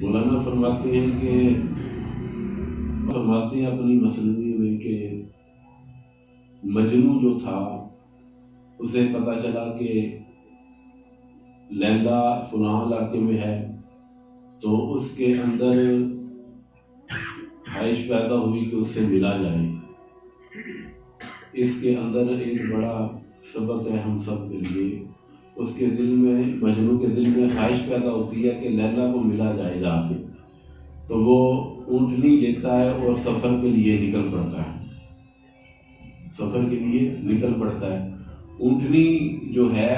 مولانا فرماتے ہیں اپنی مسنوی میں کہ مجنو جو تھا اسے پتا چلا کہ لیلا فلاں علاقے میں ہے، تو اس کے اندر خواہش پیدا ہوئی کہ اس سے ملا جائے۔ اس کے اندر ایک بڑا سبق ہے ہم سب کے لیے۔ اس کے دل میں، مجنو کے دل میں خواہش پیدا ہوتی ہے کہ لیلا کو ملا جائے جا کے، تو وہ اونٹنی لیتا ہے اور سفر کے لیے نکل پڑتا ہے۔ اونٹنی جو ہے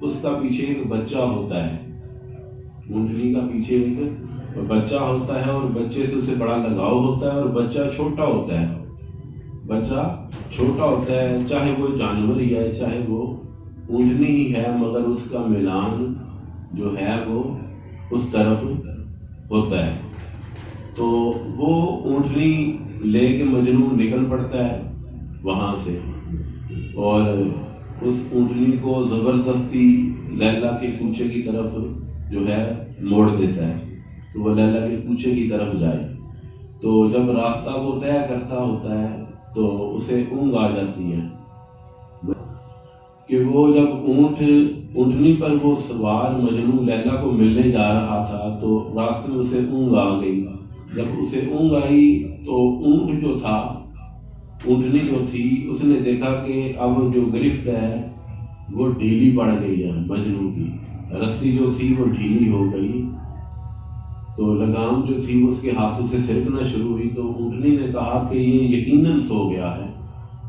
اس کا پیچھے ایک بچہ ہوتا ہے، اونٹنی کا پیچھے ایک بچہ ہوتا ہے، اور بچے سے اسے بڑا لگاؤ ہوتا ہے، اور بچہ چھوٹا ہوتا ہے، چاہے وہ جانور ہی ہے چاہے وہ اونٹنی ہی ہے، مگر اس کا میلان جو ہے وہ اس طرف ہوتا ہے۔ تو وہ اونٹنی لے کے مجنو نکل پڑتا ہے وہاں سے، اور اس اونٹنی کو زبردستی لیلا کے کوچے کی طرف جو ہے موڑ دیتا ہے، تو وہ لیلا کے کوچے کی طرف جائے۔ تو جب راستہ وہ طے کرتا ہوتا ہے تو اسے اونگ آ جاتی ہے کہ وہ جب اونٹنی پر وہ سوار مجنو لیلا کو ملنے جا رہا تھا تو راستے میں اسے اونگ آ گئی۔ جب اسے اونگ آئی تو اونٹنی جو تھی اس نے دیکھا کہ اب جو گرفت ہے وہ ڈھیلی پڑ گئی ہے، مجنو کی رسی جو تھی وہ ڈھیلی ہو گئی، تو لگام جو تھی اس کے ہاتھوں سے سرکنا شروع ہوئی۔ تو اونٹنی نے کہا کہ یہ یقیناً سو گیا ہے۔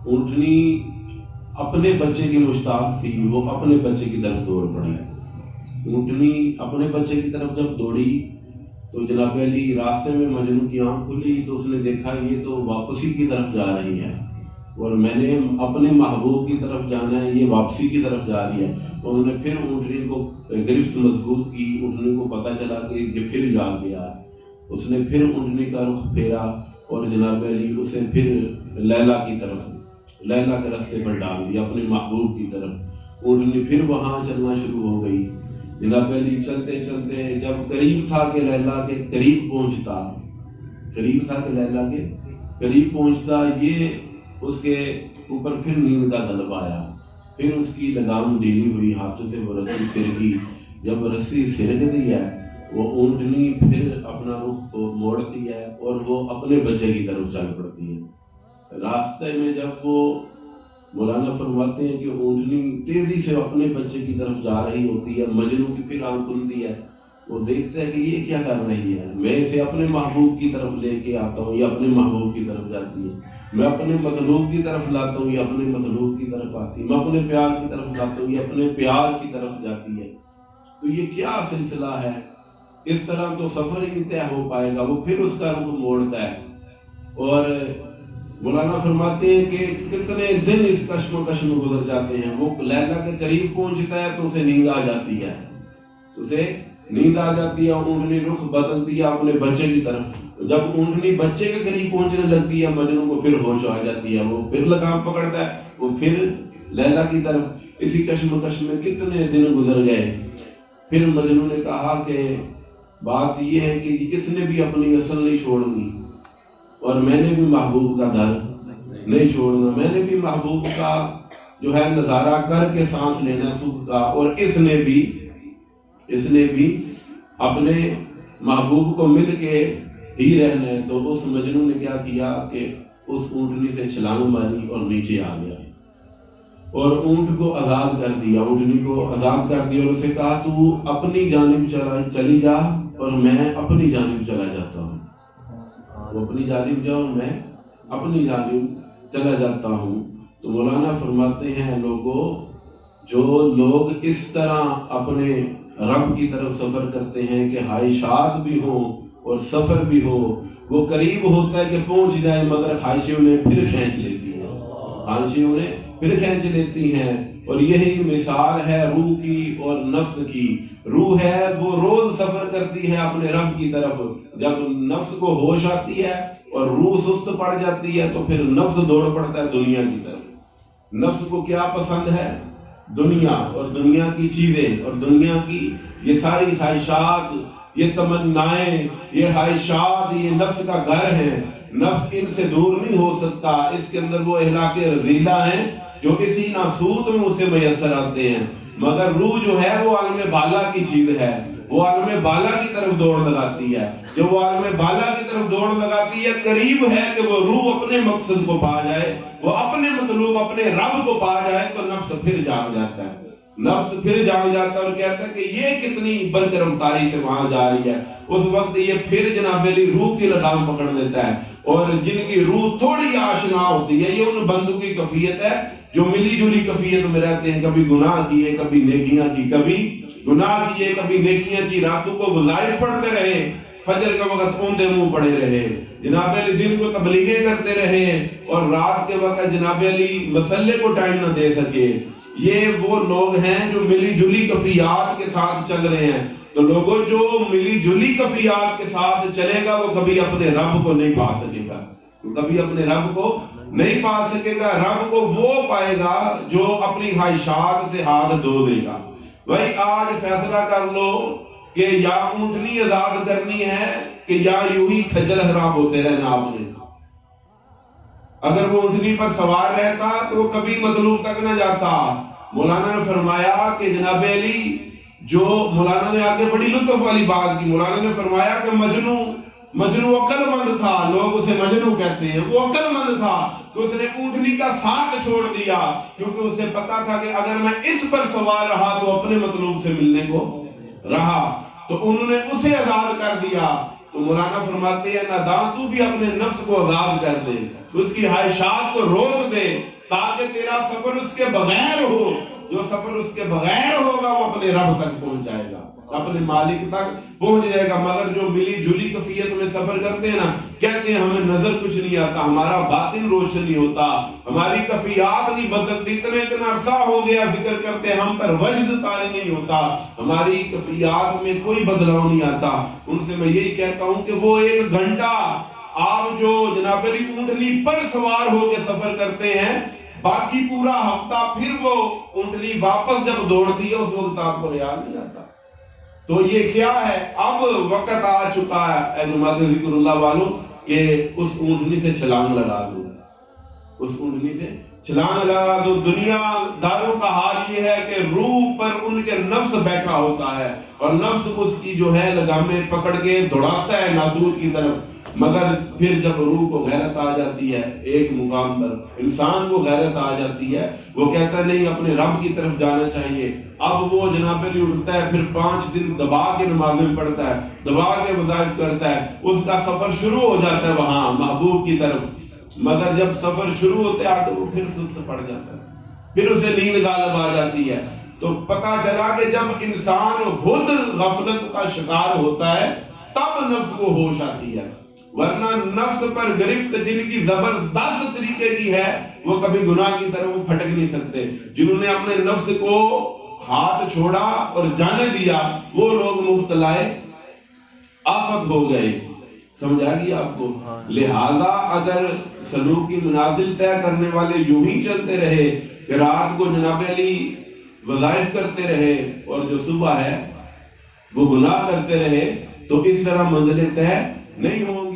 اونٹنی اپنے بچے کی مشتاق تھی، وہ اپنے بچے کی طرف دوڑ پڑی۔ اونٹنی اپنے بچے کی طرف جب دوڑی تو جناب علی راستے میں مجنو کی آنکھ کھلی تو اس نے دیکھا یہ تو واپسی کی طرف جا رہی ہے، اور میں نے اپنے محبوب کی طرف جانا ہے، یہ واپسی کی طرف جا رہی ہے۔ انہوں نے پھر اونٹنی کو گرفت مضبوط کی، اونٹنی کو پتہ چلا کہ یہ پھر جا گیا۔ اس نے پھر اونٹنی کا رخ پھیرا اور جناب علی اسے پھر لیلا کے راستے پر ڈال دیا، اپنے محبوب کی طرف۔ اونٹنی پھر وہاں چلنا شروع ہو گئی۔ جناب علی چلتے چلتے جب قریب تھا کہ لیلا کے قریب پہنچتا، یہ اس کے اوپر پھر نیند کا غلبہ آیا، پھر اس کی لگام ڈھیلی ہوئی، ہاتھوں سے وہ رسی سرکی۔ جب رسی سرک دی ہے وہ اونٹنی پھر اپنا رخ کو موڑتی ہے اور وہ اپنے بچے کی طرف چل پڑتی ہے۔ راستے میں جب وہ مولانا فرماتے ہیں کہ اونٹنی تیزی سے اپنے بچے کی طرف جا رہی ہوتی ہے، مجنو کی پھر آنکھ کھلتی ہے، وہ دیکھتا ہے کہ یہ کیا کر رہی ہے، میں اسے اپنے محبوب کی طرف لے کے آتا ہوں، یہ اپنے محبوب کی طرف جاتی ہے، میں اپنے مطلوب کی طرف لاتا ہوں، یہ اپنے مطلوب کی طرف آتی ہے، میں اپنے پیار کی طرف لاتا ہوں، یہ اپنے پیار کی طرف جاتی ہے۔ تو یہ کیا سلسلہ ہے؟ اس طرح تو سفر ہی طے ہو پائے گا۔ وہ پھر اس کا رخ موڑتا ہے، اور مولانا فرماتے ہیں کہ کتنے دن اس کشم و کش میں گزر جاتے ہیں۔ وہ لیلا کے قریب پہنچتا ہے تو اسے نیند آ جاتی ہے، اونٹنی رخ بدلتی ہے اپنے بچے کی طرف۔ جب اونٹنی بچے کے قریب پہنچنے لگتی ہے مجنو کو پھر ہوش آ جاتی ہے، وہ پھر لگام پکڑتا ہے، وہ پھر لیلا کی طرف۔ اسی کشم و کش میں کتنے دن گزر گئے۔ پھر مجنو نے کہا کہ بات یہ ہے کہ اس نے بھی اپنی اصل نہیں چھوڑنی، اور میں نے بھی محبوب کا در نہیں چھوڑنا، میں نے بھی محبوب کا جو ہے نظارہ کر کے سانس لینا سکھ کا، اور اس نے بھی اپنے محبوب کو مل کے ہی رہنا ہے۔ تو اس مجنو نے کیا کیا کہ اس اونٹنی سے چھلانگ ماری اور نیچے آ گیا، اور اونٹ کو آزاد کر دیا، اونٹنی کو آزاد کر دیا، اور اسے کہا تو اپنی جانب چلی جا اور میں اپنی جانب چلا جاتا ہوں، وہ اپنی جانب جاؤ میں اپنی جانب چلا جاتا ہوں۔ تو مولانا فرماتے ہیں جو لوگ اس طرح اپنے رب کی طرف سفر کرتے ہیں کہ خواہشات بھی ہوں اور سفر بھی ہو، وہ قریب ہوتا ہے کہ پہنچ جائے مگر خواہشیں انہیں پھر کھینچ لیتی ہیں، اور یہی مثال ہے روح کی اور نفس کی۔ روح ہے وہ روز سفر کرتی ہے اپنے رب کی طرف، جب نفس کو ہوش آتی ہے اور روح سست پڑ جاتی ہے تو پھر نفس دوڑ پڑتا ہے دنیا کی طرف۔ نفس کو کیا پسند ہے؟ دنیا اور دنیا کی چیزیں اور دنیا کی یہ ساری خواہشات، یہ تمنائیں، یہ خواہشات، یہ نفس کا گھر ہے، نفس ان سے دور نہیں ہو سکتا، اس کے اندر وہ اخلاق رذیلہ ہیں جو اسی ناسوت میں اسے میسر آتے ہیں، مگر روح جو ہے وہ عالم بالا کی چیز ہے، وہ عالم بالا کی طرف دوڑ لگاتی ہے، جب وہ عالم بالا کی طرف دوڑ لگاتی ہے قریب ہے کہ وہ روح اپنے مقصد کو پا جائے، وہ اپنے مطلوب اپنے رب کو پا جائے، تو نفس پھر جاگ جاتا ہے، نفس پھر جاگ جاتا ہے اور کہتا ہے کہ یہ کتنی برکرفتاری سے وہاں جا رہی ہے، اس وقت یہ پھر جناب علی روح کی لگام پکڑ لیتا ہے، اور جن کی روح تھوڑی آشنا ہوتی ہے یہ ان بندوں کی کیفیت ہے جو ملی جلی کیفیت میں رہتے ہیں، کبھی گناہ کیے کبھی نیکیاں کی، کبھی گناہ کیے کبھی نیکیاں کی، راتوں کو وظائف پڑھتے رہے، فجر کا وقت اوندے منہ پڑے رہے، جناب علی دن کو تبلیغیں کرتے رہے اور رات کے وقت جناب علی مسلے کو ٹائم نہ دے سکے، یہ وہ لوگ ہیں جو ملی جلی کیفیات کے ساتھ چل رہے ہیں۔ تو لوگوں جو ملی جلی کیفیات کے ساتھ چلے گا وہ کبھی اپنے رب کو نہیں پا سکے گا، کبھی اپنے رب کو نہیں پا سکے گا، رب کو وہ پائے گا جو اپنی خواہشات سے ہاتھ دھو دے گا۔ بھائی آج فیصلہ کر لو کہ یا اونٹنی آزاد کرنی ہے کہ یا یوں ہی کھجر حرام ہوتے رہنا آپ نے۔ اگر وہ اونٹنی پر سوار رہتا تو وہ کبھی مطلوب تک نہ جاتا۔ مولانا نے فرمایا کہ جناب علی جو مولانا نے آگے بڑی لطف والی بات کی، مولانا نے فرمایا کہ مجنو عقل مند تھا، لوگ اسے مجنو کہتے ہیں، وہ عقل مند تھا تو اس نے اونٹنی کا ساتھ چھوڑ دیا کیونکہ اسے پتا تھا کہ اگر میں اس پر سوار رہا تو اپنے مطلوب سے ملنے کو رہا، تو انہوں نے اسے آزاد کر دیا۔ تو مولانا فرماتے ہیں نادان تو بھی اپنے نفس کو آزاد کر دے، اس کی خواہشات کو روک دے تاکہ تیرا سفر اس کے بغیر ہو، جو سفر اس کے بغیر ہوگا وہ اپنے رب تک پہنچ جائے گا، اپنے مالک تک پہنچ جائے گا۔ مگر جو ملی جلی کیفیت میں سفر کرتے ہیں نا، کہتے ہیں ہمیں نظر کچھ نہیں آتا، ہمارا باطن روشن نہیں ہوتا، ہماری کیفیات نہیں بدلتی، اتنا عرصہ ہو گیا ذکر کرتے ہم پر وجد طاری نہیں ہوتا، ہماری کیفیات میں کوئی بدلاؤ نہیں آتا۔ ان سے میں یہی کہتا ہوں کہ وہ ایک گھنٹہ آپ جو جناب علی اونٹنی پر سوار ہو کے سفر کرتے ہیں، باقی پورا ہفتہ پھر وہ اونٹنی واپس جب دوڑتی ہے اس وقت آپ کو خیال نہیں آتا۔ تو یہ کیا ہے؟ اب وقت آ چکا ہے اے جماعت ذکر اللہ والوں کہ اس اونٹنی سے چھلانگ لگا دو، اس اونٹنی سے چھلانگ لگا دو۔ دنیا داروں کا حال یہ ہے کہ روح پر ان کے نفس بیٹھا ہوتا ہے اور نفس اس کی جو ہے لگامیں پکڑ کے دوڑاتا ہے ناسوت کی طرف، مگر پھر جب روح کو غیرت آ جاتی ہے ایک مقام پر، انسان کو غیرت آ جاتی ہے، وہ کہتا ہے نہیں اپنے رب کی طرف جانا چاہیے۔ اب وہ جناب علی اٹھتا ہے، پھر 5 دن دبا کے نمازیں پڑھتا ہے، دبا کے وظائف کرتا ہے، اس کا سفر شروع ہو جاتا ہے وہاں محبوب کی طرف، مگر جب سفر شروع ہوتا ہے تو وہ پھر سست پڑ جاتا ہے، پھر اسے نیند غالب آ جاتی ہے۔ تو پتہ چلا کہ جب انسان خود غفلت کا شکار ہوتا ہے تب نفس کو ہوش آتی ہے، ورنہ نفس پر گرفت جن کی زبردست طریقے کی ہے وہ کبھی گناہ کی طرف وہ پھٹک نہیں سکتے۔ جنہوں نے اپنے نفس کو ہاتھ چھوڑا اور جانے دیا وہ لوگ مبتلا آفت ہو گئے۔ سمجھ آ گئی آپ کو؟ لہذا اگر سلوک کی منازل طے کرنے والے یوں ہی چلتے رہے کہ رات کو جناب علی وظائف کرتے رہے اور جو صبح ہے وہ گناہ کرتے رہے، تو اس طرح منزلیں طے نہیں ہوں۔